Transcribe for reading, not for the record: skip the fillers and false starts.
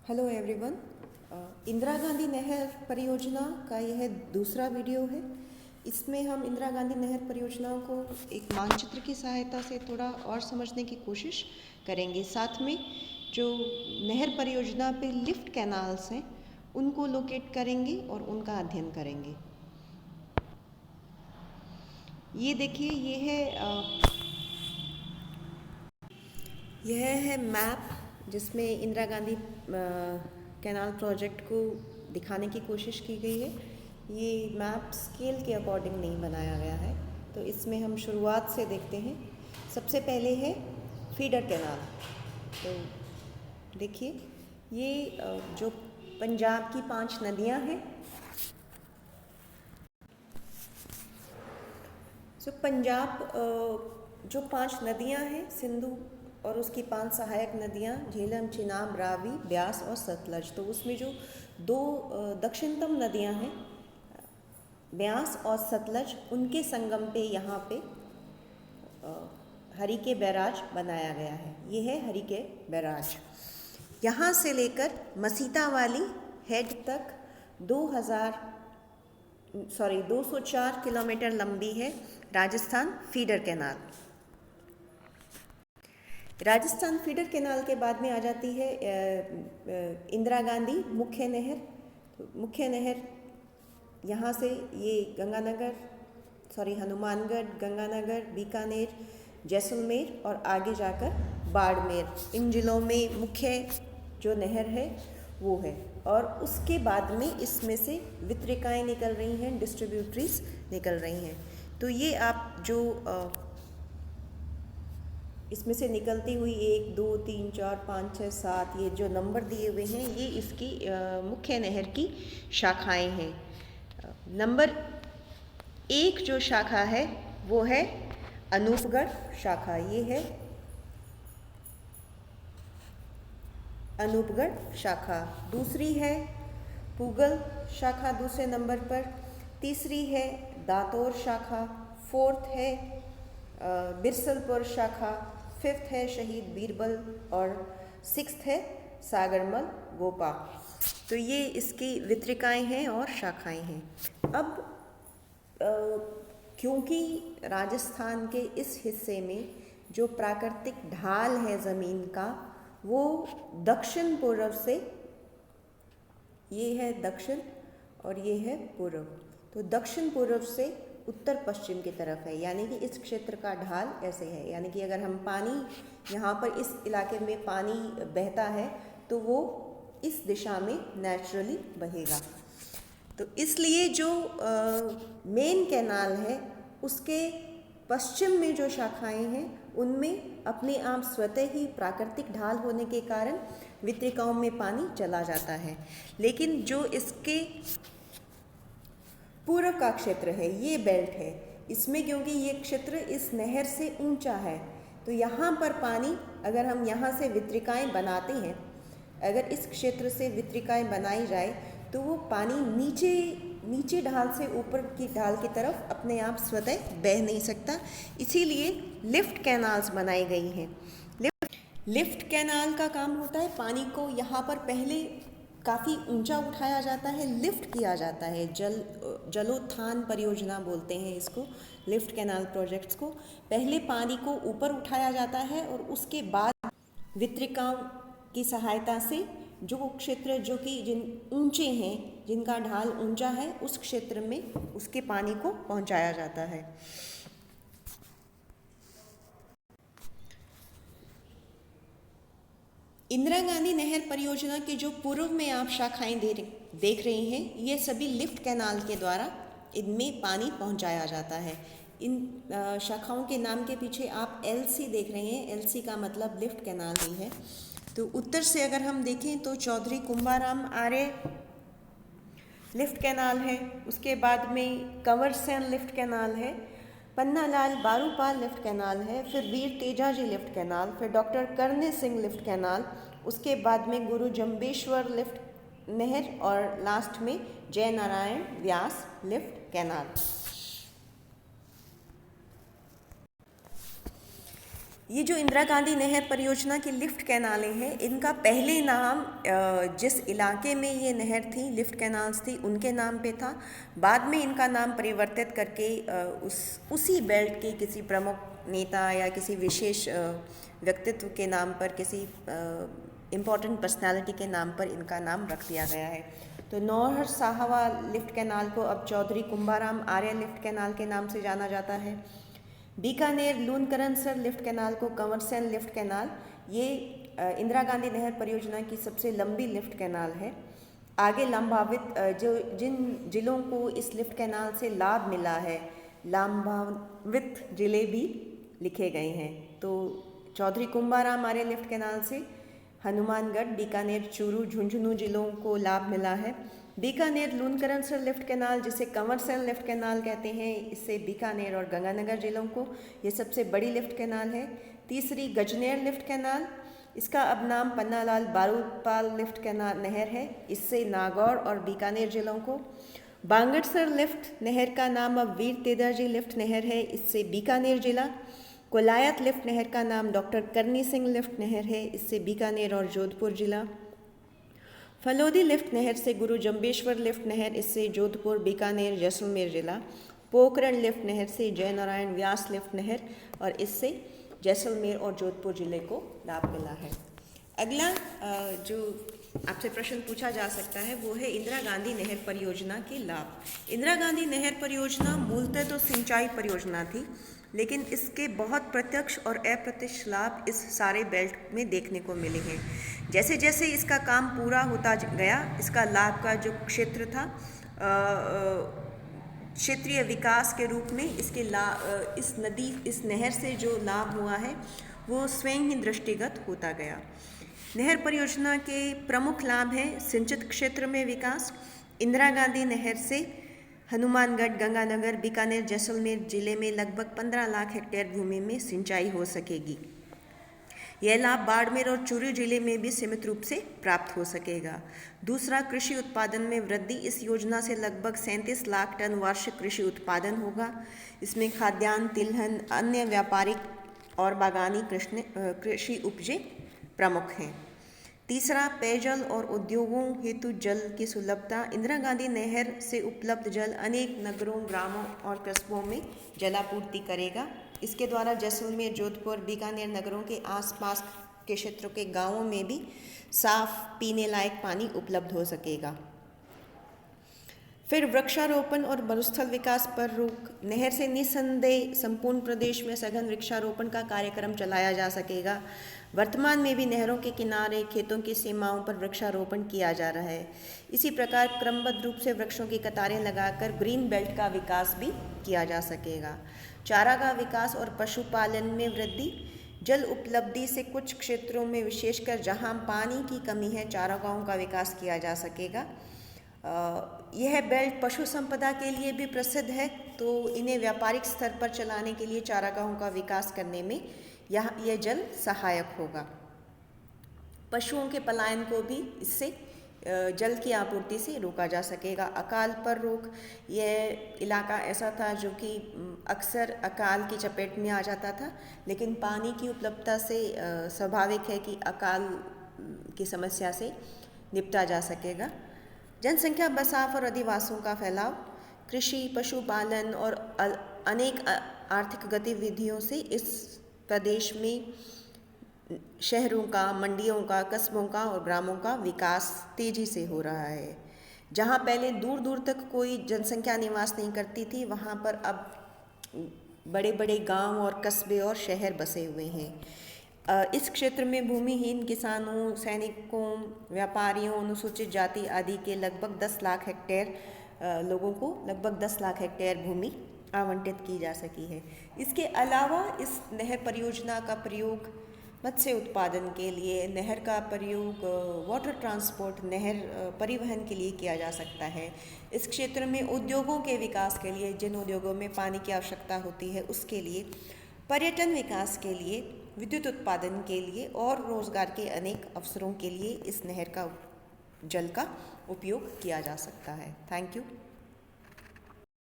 Hello everyone. Indira Gandhi नहर परियोजना का यह दूसरा वीडियो है। इसमें हम इंदिरा गांधी नहर परियोजनाओं को एक मानचित्र की सहायता से थोड़ा और समझने की कोशिश करेंगे। साथ में जो नहर परियोजना पे लिफ्ट कैनाल्स हैं उनको लोकेट करेंगे और उनका अध्ययन करेंगे। ये देखिए, यह है मैप जिसमें इंदिरा गांधी कैनाल प्रोजेक्ट को दिखाने की कोशिश की गई है। ये मैप स्केल के अकॉर्डिंग नहीं बनाया गया है, तो इसमें हम शुरुआत से देखते हैं। सबसे पहले है फीडर कैनाल। तो देखिए, ये जो पंजाब की 5 नदियां हैं, पंजाब जो 5 नदियां हैं, सिंधु और उसकी 5 सहायक नदियां झेलम, चिनाब, रावी, ब्यास और सतलज। तो उसमें जो 2 दक्षिणतम नदियां हैं, ब्यास और सतलज, उनके संगम पे यहाँ पे हरिके बैराज बनाया गया है। ये है हरिके बैराज। यहाँ से लेकर मसीता वाली हेड तक 204 किलोमीटर लंबी है Rajasthan feeder canal. Rajasthan feeder canal के बाद में आ जाती है इंदिरा गांधी मुख्य नहर। मुख्य नहर यहाँ से ये हनुमानगढ़, गंगानगर, बीकानेर, जैसलमेर और आगे जाकर बाड़मेर, इन जिलों में मुख्य जो नहर है वो है। और उसके बाद में इसमें से वितरिकाएँ निकल रही हैं, डिस्ट्रीब्यूटरीज निकल रही हैं। तो ये आप जो इसमें से निकलती हुई 1, 2, 3, 4, 5, 6, 7 ये जो नंबर दिए हुए हैं, ये इसकी मुख्य नहर की शाखाएं हैं। नंबर 1 जो शाखा है वो है अनूपगढ़ शाखा। ये है अनूपगढ़ शाखा। दूसरी है पूगल शाखा दूसरे नंबर पर। तीसरी है दातौर शाखा। 4th है बिरसलपुर शाखा। 5th है शहीद बीरबल और 6th है सागरमल गोपा। तो ये इसकी वितरिकाएँ हैं और शाखाएँ हैं। अब क्योंकि राजस्थान के इस हिस्से में जो प्राकृतिक ढाल है ज़मीन का, वो दक्षिण पूर्व से, ये है दक्षिण और ये है पूर्व, तो दक्षिण पूर्व से उत्तर पश्चिम की तरफ है। यानी कि इस क्षेत्र का ढाल ऐसे है। यानी कि अगर हम पानी, यहाँ पर इस इलाके में पानी बहता है तो वो इस दिशा में नेचुरली बहेगा। तो इसलिए जो मेन कैनाल है उसके पश्चिम में जो शाखाएं हैं उनमें अपने आप स्वतः ही प्राकृतिक ढाल होने के कारण वितरिकाओं में पानी चला जाता है। लेकिन जो इसके पूर्व का क्षेत्र है, ये बेल्ट है, इसमें क्योंकि ये क्षेत्र इस नहर से ऊंचा है, तो यहाँ पर पानी, अगर हम यहाँ से वितरिकाएं बनाते हैं, अगर इस क्षेत्र से वितरिकाएं बनाई जाए तो वो पानी नीचे ढाल से ऊपर की ढाल की तरफ अपने आप स्वतः बह नहीं सकता। इसीलिए लिफ्ट कैनाल्स बनाई गई हैं। लिफ्ट कैनाल का काम होता है, पानी को यहाँ पर पहले काफ़ी ऊंचा उठाया जाता है, लिफ्ट किया जाता है। जलोत्थान परियोजना बोलते हैं इसको, लिफ्ट कैनाल प्रोजेक्ट्स को। पहले पानी को ऊपर उठाया जाता है और उसके बाद वितरिकाओं की सहायता से जो क्षेत्र जो कि ऊंचे हैं, जिनका ढाल ऊंचा है, उस क्षेत्र में उसके पानी को पहुंचाया जाता है। इंदिरा गांधी नहर परियोजना के जो पूर्व में आप शाखाएं देख रही हैं, ये सभी लिफ्ट कैनाल के द्वारा इनमें पानी पहुंचाया जाता है। इन शाखाओं के नाम के पीछे आप LC देख रहे हैं। LC का मतलब लिफ्ट कैनाल ही है। तो उत्तर से अगर हम देखें तो चौधरी कुंभाराम आर्य लिफ्ट कैनाल है, उसके बाद में कंवर सेन लिफ्ट कैनाल है, पन्नालाल बारूपाल लिफ्ट कैनाल है, फिर वीर तेजाजी लिफ्ट कैनाल, फिर डॉक्टर करने सिंह लिफ्ट कैनाल, उसके बाद में गुरु जम्बेश्वर लिफ्ट नहर और लास्ट में जय नारायण व्यास लिफ्ट कैनाल। ये जो इंदिरा गांधी नहर परियोजना की लिफ्ट कैनालें हैं, इनका पहले नाम जिस इलाके में ये नहर थी, लिफ्ट कैनाल्स थी, उनके नाम पे था। बाद में इनका नाम परिवर्तित करके उसी बेल्ट के किसी प्रमुख नेता या किसी विशेष व्यक्तित्व के नाम पर, किसी इम्पोर्टेंट पर्सनालिटी के नाम पर इनका नाम रख दिया गया है। तो नौहर साहवा लिफ्ट कैनाल को अब चौधरी कुंभाराम आर्य लिफ्ट कैनाल के नाम से जाना जाता है। बीकानेर लूनकरणसर लिफ्ट कैनाल को कंवरसेन लिफ्ट कैनाल, ये इंदिरा गांधी नहर परियोजना की सबसे लंबी लिफ्ट कैनाल है। आगे लंबावित जिन जिलों को इस लिफ्ट कैनाल से लाभ मिला है, लाभान्वित जिले भी लिखे गए हैं। तो चौधरी कुंभाराम आर्य लिफ्ट कैनाल से हनुमानगढ़, बीकानेर, चूरू, झुंझुनू जिलों को लाभ मिला है। बीकानेर लूनकरणसर लिफ्ट कैनाल, जिसे कंवरसेन लिफ्ट कैनाल कहते हैं, इससे बीकानेर और गंगानगर जिलों को, ये सबसे बड़ी लिफ्ट कैनाल है। तीसरी गजनेर लिफ्ट कैनाल, इसका अब नाम पन्नालाल बारूदपाल लिफ्ट कैनाल नहर है, इससे नागौर और बीकानेर जिलों को। बांगड़सर लिफ्ट नहर का नाम अब वीर तेजाजी लिफ्ट नहर है, इससे बीकानेर जिला। कोलायत लिफ्ट नहर का नाम डॉक्टर करनी सिंह लिफ्ट नहर है, इससे बीकानेर और जोधपुर जिला। फलोदी लिफ्ट नहर से गुरु जम्बेश्वर लिफ्ट नहर, इससे जोधपुर, बीकानेर, जैसलमेर जिला। पोखरण लिफ्ट नहर से जयनारायण व्यास लिफ्ट नहर, और इससे जैसलमेर और जोधपुर जिले को लाभ मिला है। अगला जो आपसे प्रश्न पूछा जा सकता है वो है इंदिरा गांधी नहर परियोजना के लाभ। इंदिरा गांधी नहर परियोजना मूलतः तो सिंचाई परियोजना थी, लेकिन इसके बहुत प्रत्यक्ष और अप्रत्यक्ष लाभ इस सारे बेल्ट में देखने को मिले हैं। जैसे जैसे इसका काम पूरा होता गया, इसका लाभ का जो क्षेत्र था, क्षेत्रीय विकास के रूप में इसके इस नहर से जो लाभ हुआ है वो स्वयं ही दृष्टिगत होता गया। नहर परियोजना के प्रमुख लाभ हैं सिंचित क्षेत्र में विकास। इंदिरा गांधी नहर से हनुमानगढ़, गंगानगर, बीकानेर, जैसलमेर जिले में लगभग 15 लाख हेक्टेयर भूमि में सिंचाई हो सकेगी। यह लाभ बाड़मेर और चूरू जिले में भी सीमित रूप से प्राप्त हो सकेगा। दूसरा, कृषि उत्पादन में वृद्धि। इस योजना से लगभग 37 लाख टन वार्षिक कृषि उत्पादन होगा। इसमें खाद्यान्न, तिलहन, अन्य व्यापारिक और बागानी कृषि उपजें प्रमुख हैं। तीसरा, पेयजल और उद्योगों हेतु जल की सुलभता। इंदिरा गांधी नहर से उपलब्ध जल अनेक नगरों, ग्रामों और कस्बों में जलापूर्ति करेगा। इसके द्वारा जैसलमेर, जोधपुर, बीकानेर नगरों के आसपास के क्षेत्रों के गांवों में भी साफ पीने लायक पानी उपलब्ध हो सकेगा। फिर वृक्षारोपण और मरुस्थल विकास पर रोक। नहर से निसंदेह संपूर्ण प्रदेश में सघन वृक्षारोपण का कार्यक्रम चलाया जा सकेगा। वर्तमान में भी नहरों के किनारे, खेतों की सीमाओं पर वृक्षारोपण किया जा रहा है। इसी प्रकार क्रमबद्ध रूप से वृक्षों की कतारें लगाकर ग्रीन बेल्ट का विकास भी किया जा सकेगा। चारागाह विकास और पशुपालन में वृद्धि। जल उपलब्धि से कुछ क्षेत्रों में, विशेषकर जहां पानी की कमी है, चारागाहों का विकास किया जा सकेगा। यह बेल्ट पशु संपदा के लिए भी प्रसिद्ध है, तो इन्हें व्यापारिक स्तर पर चलाने के लिए चारागाहों का विकास करने में यह जल सहायक होगा। पशुओं के पलायन को भी इससे जल की आपूर्ति से रोका जा सकेगा। अकाल पर रोक। यह इलाका ऐसा था जो कि अक्सर अकाल की चपेट में आ जाता था, लेकिन पानी की उपलब्धता से स्वाभाविक है कि अकाल की समस्या से निपटा जा सकेगा। जनसंख्या, बसाव और अधिवासों का फैलाव। कृषि, पशुपालन और अनेक आर्थिक गतिविधियों से इस प्रदेश में शहरों का, मंडियों का, कस्बों का और ग्रामों का विकास तेजी से हो रहा है। जहाँ पहले दूर दूर तक कोई जनसंख्या निवास नहीं करती थी, वहाँ पर अब बड़े बड़े गांव और कस्बे और शहर बसे हुए हैं। इस क्षेत्र में भूमिहीन किसानों, सैनिकों, व्यापारियों, अनुसूचित जाति आदि के लगभग 10 लाख हेक्टेयर लोगों को लगभग 10 लाख हेक्टेयर भूमि आवंटित की जा सकी है। इसके अलावा इस नहर परियोजना का प्रयोग मत्स्य उत्पादन के लिए, नहर का प्रयोग वाटर ट्रांसपोर्ट, नहर परिवहन के लिए किया जा सकता है। इस क्षेत्र में उद्योगों के विकास के लिए, जिन उद्योगों में पानी की आवश्यकता होती है उसके लिए, पर्यटन विकास के लिए, विद्युत उत्पादन के लिए और रोजगार के अनेक अवसरों के लिए इस नहर का जल का उपयोग किया जा सकता है। Thank you.